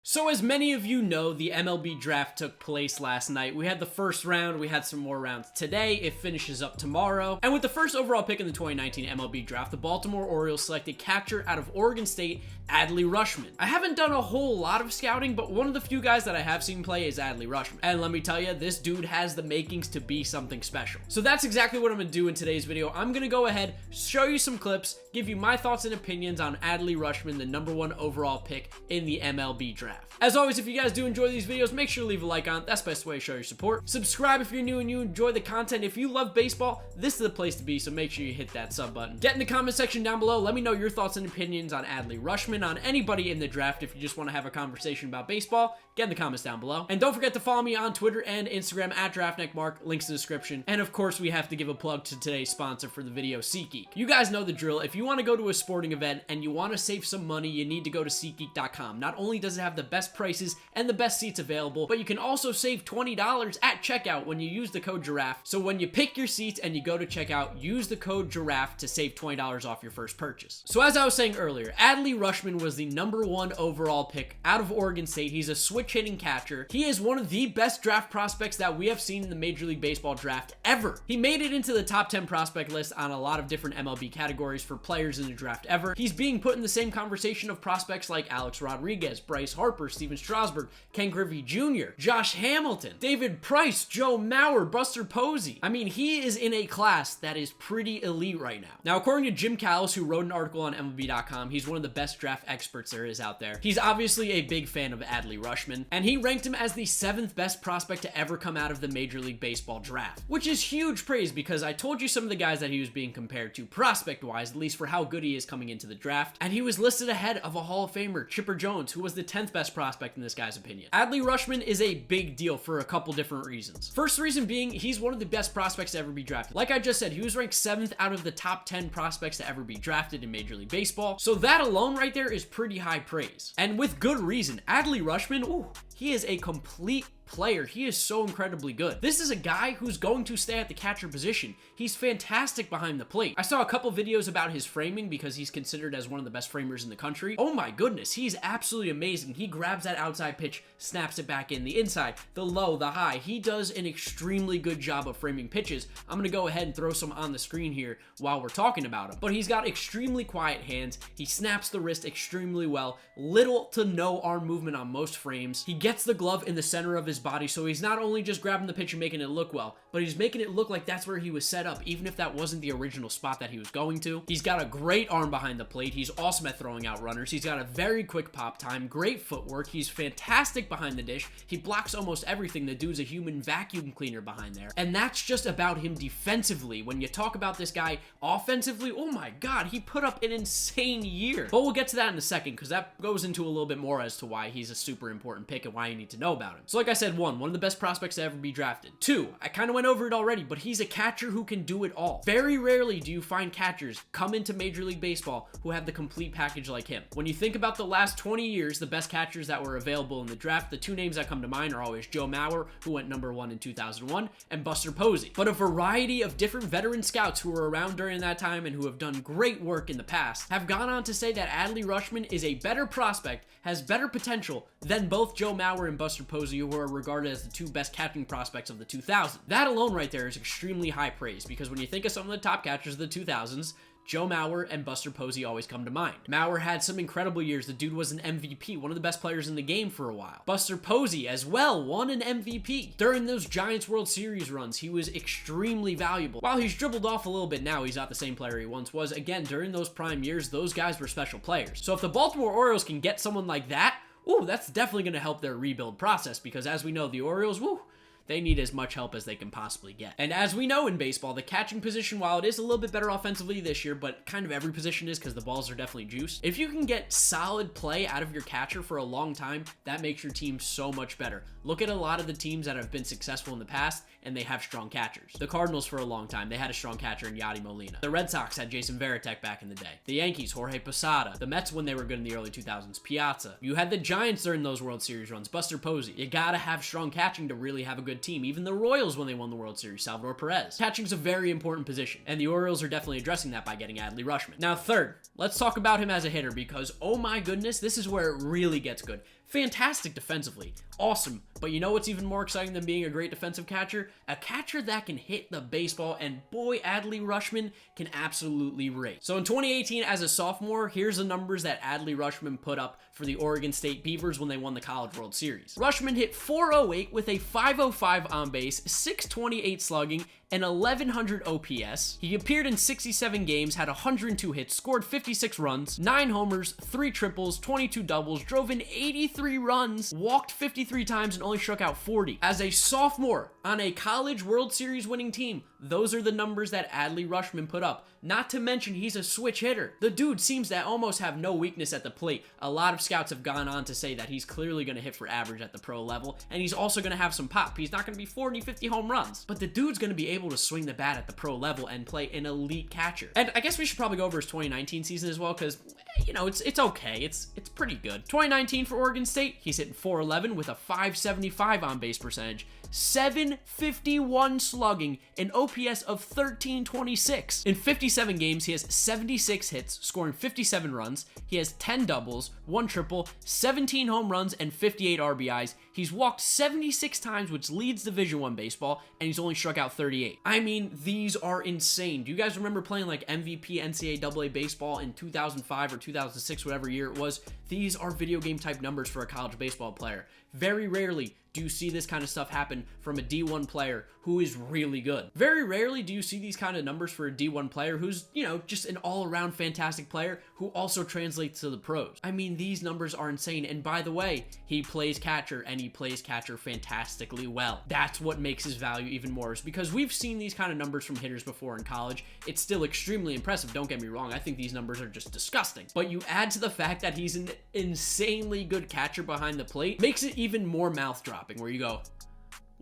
So as many of you know, the MLB draft took place last night. We had the first round, we had some more rounds today, it finishes up tomorrow. And with the first overall pick in the 2019 MLB draft, the Baltimore Orioles selected catcher out of Oregon State, Adley Rutschman. I haven't done a whole lot of scouting, but one of the few guys that I have seen play is Adley Rutschman. And let me tell you, this dude has the makings to be something special. So that's exactly what I'm gonna do in today's video. I'm gonna go ahead, show you some clips, give you my thoughts and opinions on Adley Rutschman, the #1 overall pick in the MLB draft. As always, if you guys do enjoy these videos, make sure to leave a like on it. That's the best way to show your support. Subscribe if you're new and you enjoy the content. If you love baseball, this is the place to be, so make sure you hit that sub button. Get in the comment section down below. Let me know your thoughts and opinions on Adley Rutschman, on anybody in the draft. If you just want to have a conversation about baseball, get in the comments down below. And don't forget to follow me on Twitter and Instagram at DraftNetMark. Links in the description. And of course, we have to give a plug to today's sponsor for the video, SeatGeek. You guys know the drill. If you want to go to a sporting event and you want to save some money, you need to go to SeatGeek.com. Not only does it have the best prices and the best seats available, but you can also save $20 at checkout when you use the code Giraffe. So when you pick your seats and you go to checkout, use the code Giraffe to save $20 off your first purchase. So as I was saying earlier, Adley Rutschman was the #1 overall pick out of Oregon State. He's a switch hitting catcher. He is one of the best draft prospects that we have seen in the Major League Baseball draft ever. He made it into the top 10 prospect list on a lot of different MLB categories for players in the draft ever. He's being put in the same conversation of prospects like Alex Rodriguez, Bryce Harper, Steven Strasburg, Ken Griffey Jr., Josh Hamilton, David Price, Joe Mauer, Buster Posey. I mean, he is in a class that is pretty elite right now. Now, according to Jim Callis, who wrote an article on MLB.com, he's one of the best draft experts there is out there. He's obviously a big fan of Adley Rutschman, and he ranked him as the 7th best prospect to ever come out of the Major League Baseball draft, which is huge praise because I told you some of the guys that he was being compared to prospect-wise, at least for how good he is coming into the draft, and he was listed ahead of a Hall of Famer, Chipper Jones, who was the 10th best prospect in this guy's opinion. Adley Rutschman is a big deal for a couple different reasons. First reason being, he's one of the best prospects to ever be drafted. Like I just said, he was ranked 7th out of the top 10 prospects to ever be drafted in Major League Baseball, so that alone right there is pretty high praise. And with good reason. Adley Rutschman, ooh, he is a complete player. He is so incredibly good. This is a guy who's going to stay at the catcher position. He's fantastic behind the plate. I saw a couple videos about his framing because he's considered as one of the best framers in the country. Oh my goodness, he's absolutely amazing. He grabs that outside pitch, snaps it back in, the inside, the low, the high. He does an extremely good job of framing pitches. I'm gonna go ahead and throw some on the screen here while we're talking about him. But he's got extremely quiet hands. He snaps the wrist extremely well. Little to no arm movement on most frames. He gets the glove in the center of his body, so he's not only just grabbing the pitch and making it look well, but he's making it look like that's where he was set up, even if that wasn't the original spot that he was going to. He's got a great arm behind the plate. He's awesome at throwing out runners. He's got a very quick pop time, great footwork. He's fantastic behind the dish. He blocks almost everything. The dude's a human vacuum cleaner behind there. And that's just about him defensively. When you talk about this guy offensively, oh my God, he put up an insane year. But we'll get to that in a second because that goes into a little bit more as to why he's a super important pick and why you need to know about him. So like I said, one of the best prospects to ever be drafted. 2, I kind of went over it already, but he's a catcher who can do it all. Very rarely do you find catchers come into Major League Baseball who have the complete package like him. When you think about the last 20 years, the best catchers that were available in the draft, the 2 names that come to mind are always Joe Mauer, who went #1 in 2001, and Buster Posey. But a variety of different veteran scouts who were around during that time and who have done great work in the past have gone on to say that Adley Rutschman is a better prospect, has better potential than both Joe Mauer and Buster Posey, who are regarded as the 2 best catching prospects of the 2000s. That alone right there is extremely high praise because when you think of some of the top catchers of the 2000s, Joe Mauer and Buster Posey always come to mind. Mauer had some incredible years. The dude was an MVP, one of the best players in the game for a while. Buster Posey as well won an MVP. During those Giants World Series runs, he was extremely valuable. While he's dribbled off a little bit now, he's not the same player he once was. Again, during those prime years, those guys were special players. So if the Baltimore Orioles can get someone like that, ooh, that's definitely going to help their rebuild process because as we know, the Orioles, woo, they need as much help as they can possibly get. And as we know in baseball, the catching position, while it is a little bit better offensively this year, but kind of every position is because the balls are definitely juiced. If you can get solid play out of your catcher for a long time, that makes your team so much better. Look at a lot of the teams that have been successful in the past, and they have strong catchers. The Cardinals for a long time, they had a strong catcher in Yadi Molina. The Red Sox had Jason Varitek back in the day. The Yankees, Jorge Posada. The Mets when they were good in the early 2000s, Piazza. You had the Giants during those World Series runs, Buster Posey. You gotta have strong catching to really have a good team. Even the Royals when they won the World Series, Salvador Perez. Catching's a very important position, and the Orioles are definitely addressing that by getting Adley Rutschman. Now third, let's talk about him as a hitter because, oh my goodness, this is where it really gets good. fantastic defensively. Awesome. But you know what's even more exciting than being a great defensive catcher? A catcher that can hit the baseball, and boy, Adley Rutschman can absolutely race. So in 2018, as a sophomore, here's the numbers that Adley Rutschman put up for the Oregon State Beavers when they won the College World Series. Rutschman hit .408 with a .505 on base, .628 slugging, and 1100 OPS. He appeared in 67 games, had 102 hits, scored 56 runs, 9 homers, 3 triples, 22 doubles, drove in 83 runs, walked 53 times, and only struck out 40. As a sophomore on a College World Series winning team, those are the numbers that Adley Rutschman put up. Not to mention, he's a switch hitter. The dude seems to almost have no weakness at the plate. A lot of scouts have gone on to say that he's clearly going to hit for average at the pro level, and he's also going to have some pop. He's not going to be 40, 50 home runs, but the dude's going to be able to swing the bat at the pro level and play an elite catcher. And I guess we should probably go over his 2019 season as well, because, you know, it's okay. It's pretty good. 2019 for Oregon State, he's hitting .411 with a .575 on base percentage, .751 slugging, an OPS of 1326. In 57 games, he has 76 hits, scoring 57 runs. He has 10 doubles, 1 triple, 17 home runs, and 58 RBIs. He's walked 76 times, which leads Division I baseball, and he's only struck out 38. I mean, these are insane. Do you guys remember playing like MVP NCAA AA baseball in 2005 or 2006, whatever year it was? These are video game type numbers for a college baseball player. Very rarely do you see this kind of stuff happen from a D1 player who is really good. Very rarely do you see these kind of numbers for a D1 player who's, you know, just an all-around fantastic player who also translates to the pros. I mean, these numbers are insane. And by the way, he plays catcher, and he plays catcher fantastically well. That's what makes his value even more, is because we've seen these kind of numbers from hitters before in college. It's still extremely impressive, don't get me wrong. I think these numbers are just disgusting. But you add to the fact that he's an insanely good catcher behind the plate, makes it even more mouth-dropping, where you go,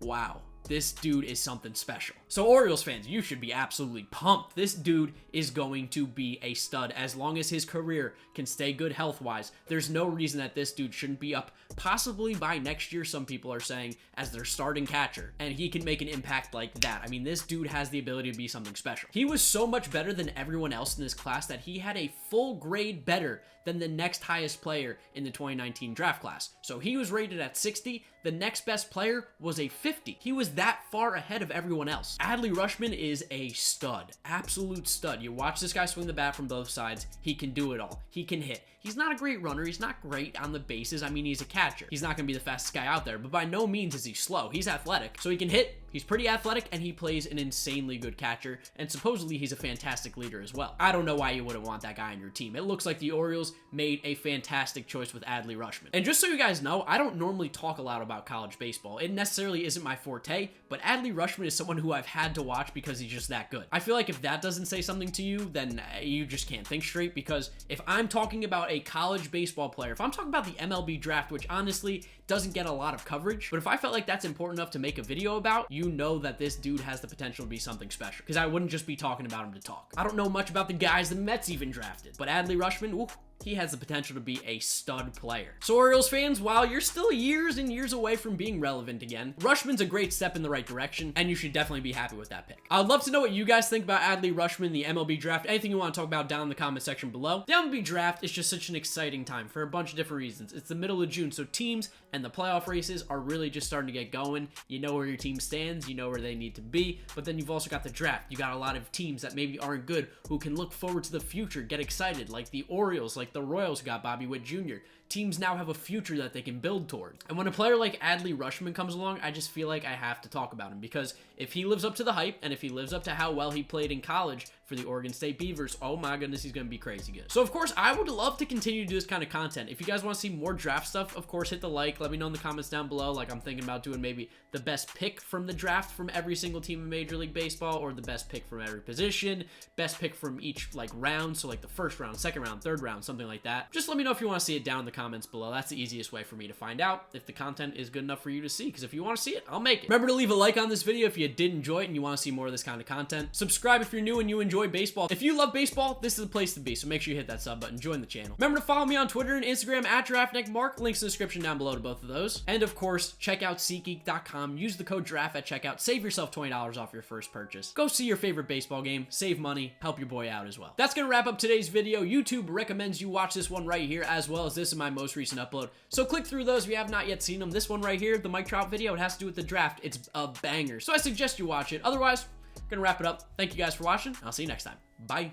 wow, this dude is something special. So Orioles fans, you should be absolutely pumped. This dude is going to be a stud as long as his career can stay good health-wise. There's no reason that this dude shouldn't be up possibly by next year, some people are saying, as their starting catcher, and he can make an impact like that. I mean, this dude has the ability to be something special. He was so much better than everyone else in this class that he had a full grade better than the next highest player in the 2019 draft class. So he was rated at 60. The next best player was a 50. He was that far ahead of everyone else. Adley Rutschman is a stud, absolute stud. You watch this guy swing the bat from both sides. He can do it all. He can hit. He's not a great runner. He's not great on the bases. I mean, he's a catcher. He's not going to be the fastest guy out there, but by no means is he slow. He's athletic, so he can hit. He's pretty athletic, and he plays an insanely good catcher, and supposedly he's a fantastic leader as well. I don't know why you wouldn't want that guy on your team. It looks like the Orioles made a fantastic choice with Adley Rutschman. And just so you guys know, I don't normally talk a lot about college baseball. It necessarily isn't my forte, but Adley Rutschman is someone who I've had to watch because he's just that good. I feel like if that doesn't say something to you, then you just can't think straight, because if I'm talking about a college baseball player, if I'm talking about the MLB draft, which honestly doesn't get a lot of coverage, but if I felt like that's important enough to make a video about, you know that this dude has the potential to be something special, because I wouldn't just be talking about him to talk. I don't know much about the guys the Mets even drafted, but Adley Rutschman, ooh, he has the potential to be a stud player. So Orioles fans, while you're still years and years away from being relevant again, Rutschman's a great step in the right direction, and you should definitely be happy with that pick. I'd love to know what you guys think about Adley Rutschman, the MLB draft, anything you want to talk about down in the comment section below. The MLB draft is just such an exciting time for a bunch of different reasons. It's the middle of June, so teams and the playoff races are really just starting to get going. You know where your team stands, you know where they need to be, but then you've also got the draft. You got a lot of teams that maybe aren't good who can look forward to the future, get excited, like the Orioles, like the Royals got Bobby Witt Jr. Teams now have a future that they can build towards. And when a player like Adley Rutschman comes along, I just feel like I have to talk about him, because if he lives up to the hype, and if he lives up to how well he played in college for the Oregon State Beavers, oh my goodness, he's going to be crazy good. So of course, I would love to continue to do this kind of content. If you guys want to see more draft stuff, of course, hit the like. Let me know in the comments down below. Like, I'm thinking about doing maybe the best pick from the draft from every single team in Major League Baseball, or the best pick from every position, best pick from each like round, so like the first round, second round, third round, something like that. Just let me know if you want to see it down in the comments below. That's the easiest way for me to find out if the content is good enough for you to see, because if you want to see it, I'll make it. Remember to leave a like on this video if you did enjoy it and you want to see more of this kind of content. Subscribe if you're new and you enjoy enjoy baseball. If you love baseball, this is the place to be, so make sure you hit that sub button, join the channel. Remember to follow me on Twitter and Instagram at DraftNickMark, links in the description down below to both of those. And of course, check out SeatGeek.com, use the code DRAFT at checkout, save yourself $20 off your first purchase. Go see your favorite baseball game, save money, help your boy out as well. That's gonna wrap up today's video. YouTube recommends you watch this one right here, as well as this is my most recent upload. So click through those if you have not yet seen them. This one right here, the Mike Trout video, it has to do with the draft. It's a banger. So I suggest you watch it. Otherwise, gonna wrap it up. Thank you guys for watching. I'll see you next time. Bye.